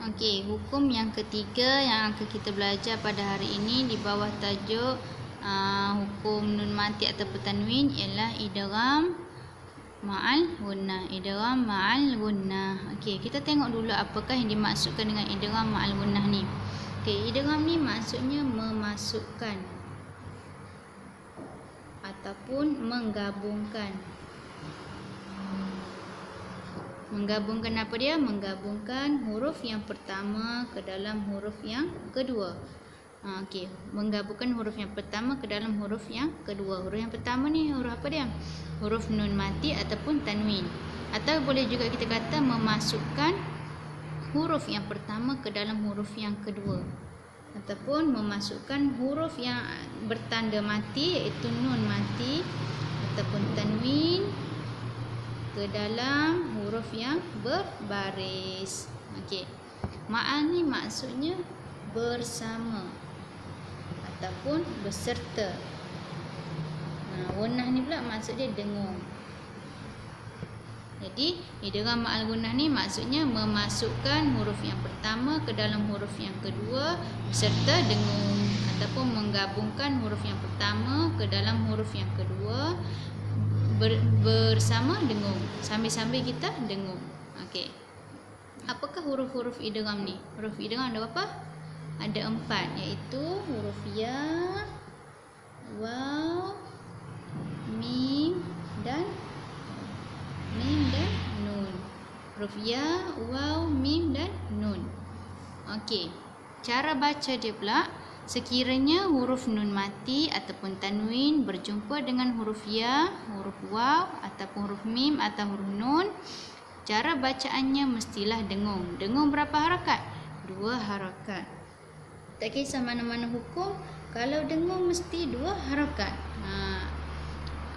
Okey, hukum yang ketiga yang akan kita belajar pada hari ini di bawah tajuk hukum nun mati atau tanwin ialah idgham ma'al gunnah. Idgham ma'al gunnah. Okey, kita tengok dulu apakah yang dimaksudkan dengan idgham ma'al gunnah ni. Okey, idgham ni maksudnya memasukkan ataupun menggabungkan. Menggabungkan apa dia? Menggabungkan huruf yang pertama ke dalam huruf yang kedua. Okey, menggabungkan huruf yang pertama ke dalam huruf yang kedua. Huruf yang pertama ni huruf apa dia? Huruf nun mati ataupun tanwin. Atau boleh juga kita kata memasukkan huruf yang pertama ke dalam huruf yang kedua. Ataupun memasukkan huruf yang bertanda mati iaitu nun mati ataupun tanwin ke dalam huruf yang berbaris. Okey. Ma'al ni maksudnya bersama ataupun beserta. Gunnah ni pula maksud dia dengung. Jadi, idgham ma'al gunnah ni maksudnya memasukkan huruf yang pertama ke dalam huruf yang kedua beserta dengung ataupun menggabungkan huruf yang pertama ke dalam huruf yang kedua bersama dengung. Sambil-sambil kita dengung. Okey. Apakah huruf-huruf idgham ni? Huruf idgham ada berapa? Ada 4, iaitu huruf ya, waw, mim dan nun. Huruf ya, waw, mim dan nun. Okey. Cara baca dia pula, sekiranya huruf nun mati ataupun tanwin berjumpa dengan huruf ya, huruf waw ataupun huruf mim atau huruf nun, cara bacaannya mestilah dengung. Dengung berapa harakat? 2 harakat. Tak kisah mana-mana hukum, kalau dengung mesti 2 harakat.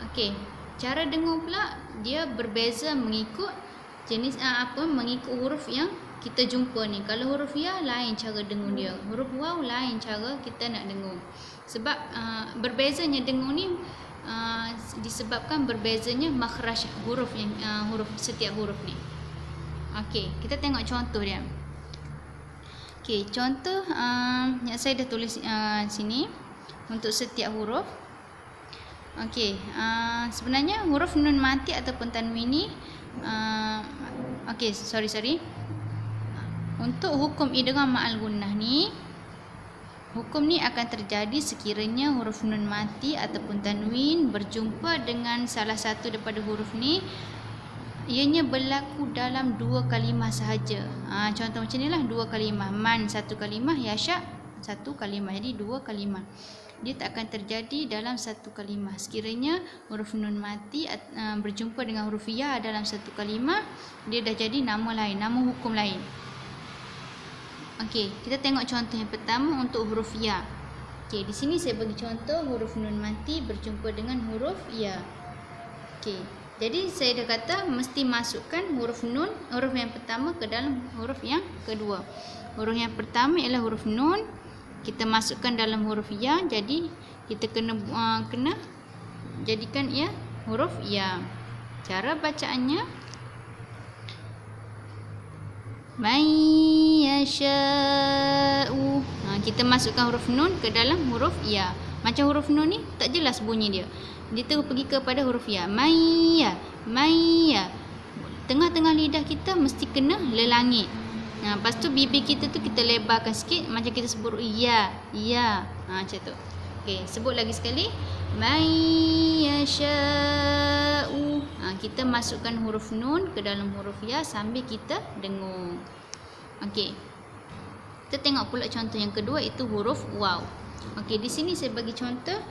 Okey, cara dengung pula dia berbeza mengikut jenis mengikut huruf yang kita jumpa ni. Kalau huruf ya lain cara dengung dia. Huruf waw lain cara kita nak dengung. Sebab berbezanya dengung ni disebabkan berbezanya makhraj huruf yang huruf setiap huruf ni. Okey, kita tengok contoh dia. Okey, contoh yang saya dah tulis sini untuk setiap huruf. Okey, sebenarnya huruf nun mati ataupun tanwin ni okey, sorry. Untuk hukum idgham ma'al gunnah ni, hukum ni akan terjadi sekiranya huruf nun mati ataupun tanwin berjumpa dengan salah satu daripada huruf ni, ianya berlaku dalam 2 kalimah sahaja. Contoh macam ni lah, 2 kalimah. Man 1 kalimah, yasha 1 kalimah. Jadi 2 kalimah. Dia tak akan terjadi dalam 1 kalimah. Sekiranya huruf nun mati berjumpa dengan huruf ya dalam 1 kalimah, dia dah jadi nama lain, nama hukum lain. Okey, kita tengok contoh yang pertama untuk huruf ya. Okey, di sini saya bagi contoh huruf nun mati berjumpa dengan huruf ya. Okey, jadi saya dah kata mesti masukkan huruf nun, huruf yang pertama ke dalam huruf yang kedua. Huruf yang pertama ialah huruf nun. Kita masukkan dalam huruf ya, jadi kita kena jadikan ia huruf ya. Cara bacaannya may yasha'u. Kita masukkan huruf nun ke dalam huruf ya. Macam huruf nun ni tak jelas bunyi dia. Dia terus pergi kepada huruf ya. May ya. Tengah-tengah lidah kita mesti kena lelangit. Lepas tu bibir kita tu kita lebarkan sikit macam kita sebut ya. Macam tu. Okey, sebut lagi sekali. May yasha'u. Kita masukkan huruf nun ke dalam huruf ya sambil kita dengung. Okey. Kita tengok pula contoh yang kedua, itu huruf waw. Okey, di sini saya bagi contoh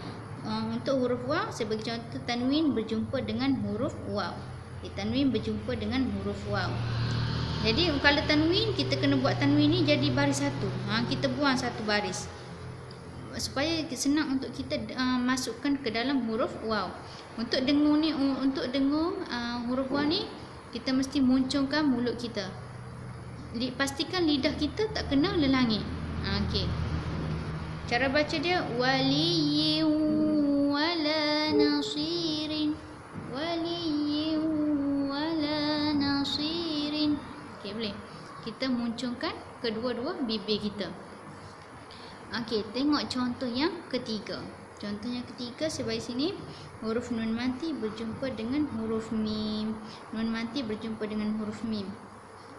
untuk huruf waw, saya bagi contoh tanwin berjumpa dengan huruf waw. Tanwin berjumpa dengan huruf waw. Jadi kalau tanwin, kita kena buat tanwin ni jadi baris satu. Kita buang satu baris supaya senang untuk kita masukkan ke dalam huruf waw. Untuk dengung ni, huruf waw ni kita mesti muncungkan mulut kita. Pastikan lidah kita tak kena lelangit. Okey. Cara baca dia waliyyin wala nasirin. Waliyyin wala nasirin. Okey, boleh. kita munculkan kedua-dua bibir kita. Okey, tengok contoh yang ketiga. Contoh yang ketiga sebelah sini, huruf nun mati berjumpa dengan huruf mim. Nun mati berjumpa dengan huruf mim.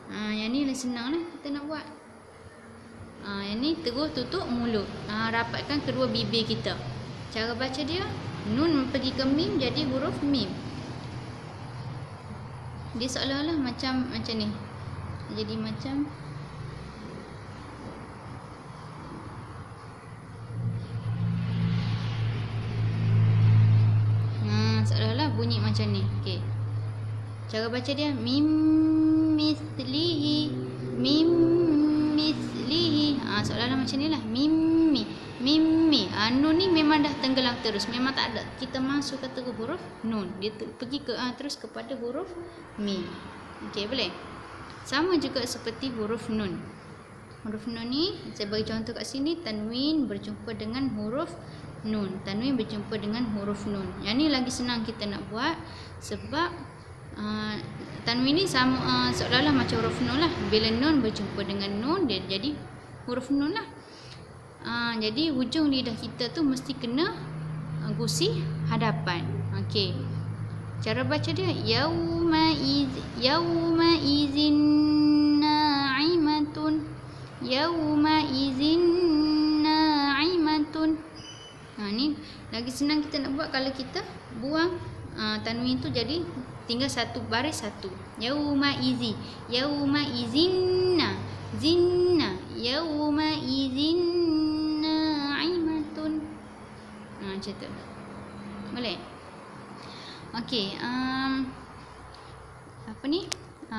Yang ni senang lah kita nak buat. Yang ni terus tutup mulut. Rapatkan kedua bibir kita. Cara baca dia, nun pergi ke mim jadi huruf mim. Dia seolah-olah macam ni. Jadi macam seolah-olah bunyi macam ni. Okey. Cara baca dia mim mislihi, mim mislihi. Seolah-olah macam ni lah. Mimmi, mimmi. Nun ni memang dah tenggelam terus. Memang tak ada. Kita masuk kata ke huruf nun. Dia pergi ke terus kepada huruf mim. Okey, boleh? Sama juga seperti huruf nun. Huruf nun ni, saya bagi contoh kat sini, tanwin berjumpa dengan huruf nun. Tanwin berjumpa dengan huruf nun. Yang ni lagi senang kita nak buat sebab tanwin ni sama seolah-olah macam huruf nun lah. Bila nun berjumpa dengan nun, dia jadi huruf nun lah. Jadi hujung lidah kita tu mesti kena gusi hadapan. Okey. Cara baca dia yauma izin na'imatun. Yauma izin na'imatun. Ni lagi senang kita nak buat kalau kita buang tanwin tu jadi tinggal satu baris satu. Yauma izi, yauma izinna, zinna, yauma izinna aimatun. Macam tu. Boleh? Okey, apa ni?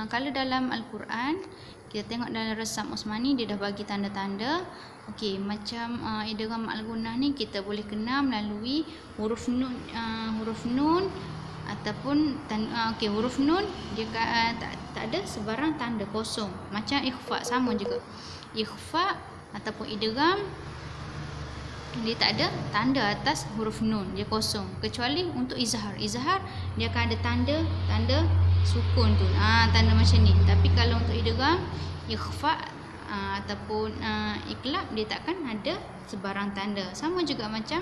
Kalau dalam Al-Quran, kita tengok dalam Resam Osmani, dia dah bagi tanda-tanda. Okey, macam idgham al-gunnah ni kita boleh kenal melalui huruf nun ataupun okey, huruf nun dia tak ada sebarang tanda, kosong. Macam ikhfa sama juga. Ikhfa ataupun idgham dia tak ada tanda atas huruf nun, dia kosong. Kecuali untuk izhar. Izhar dia akan ada tanda sukun tu. Tanda macam ni. Tapi kalau untuk idgham, ikhfa ataupun iqlab, dia takkan ada sebarang tanda. Sama juga macam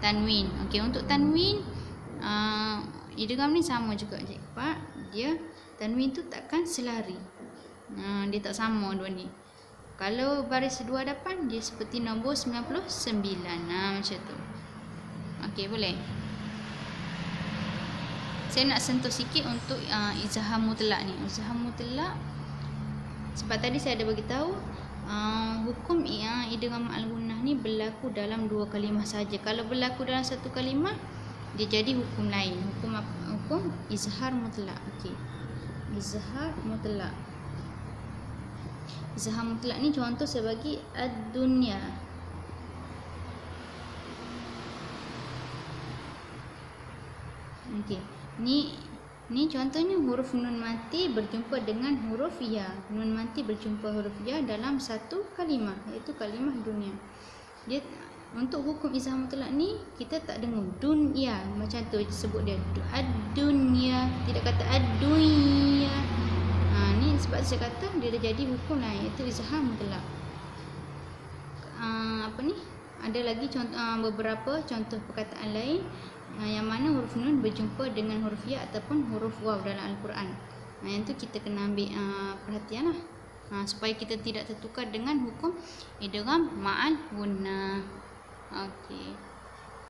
tanwin. Okey, untuk tanwin idgham ni sama juga. Pak, dia tanwin tu takkan selari. Dia tak sama dua ni. Kalau baris dua hadapan, dia seperti nombor 99. Macam tu. Okey, boleh. Saya nak sentuh sikit untuk izhar mutlak ni. Izhar mutlak, sebab tadi saya ada bagi tahu hukum idgham al-gunnah ni berlaku dalam dua kalimah saja. Kalau berlaku dalam satu kalimah, dia jadi hukum lain. Hukum izhar mutlak. Okey. Izhar mutlak. Izhar mutlak ni contoh saya bagi ad-dunya. Okey. Ni contohnya huruf nun mati berjumpa dengan huruf ya. Nun mati berjumpa huruf ya dalam satu kalimah, iaitu kalimah dunia. Dia untuk hukum izhar mutlak ni kita tak dengar dunya macam tu sebut dia ad-dunya, tidak kata ad-dunya. Ni sebab saya kata dia dah jadi hukum lain, iaitu izhar mutlak. Apa ni? Ada lagi contoh beberapa contoh perkataan lain yang mana huruf nun berjumpa dengan huruf ya ataupun huruf waw dalam Al-Quran. Yang tu kita kena ambil perhatian lah. Supaya kita tidak tertukar dengan hukum idgham ma'al gunnah. Okey.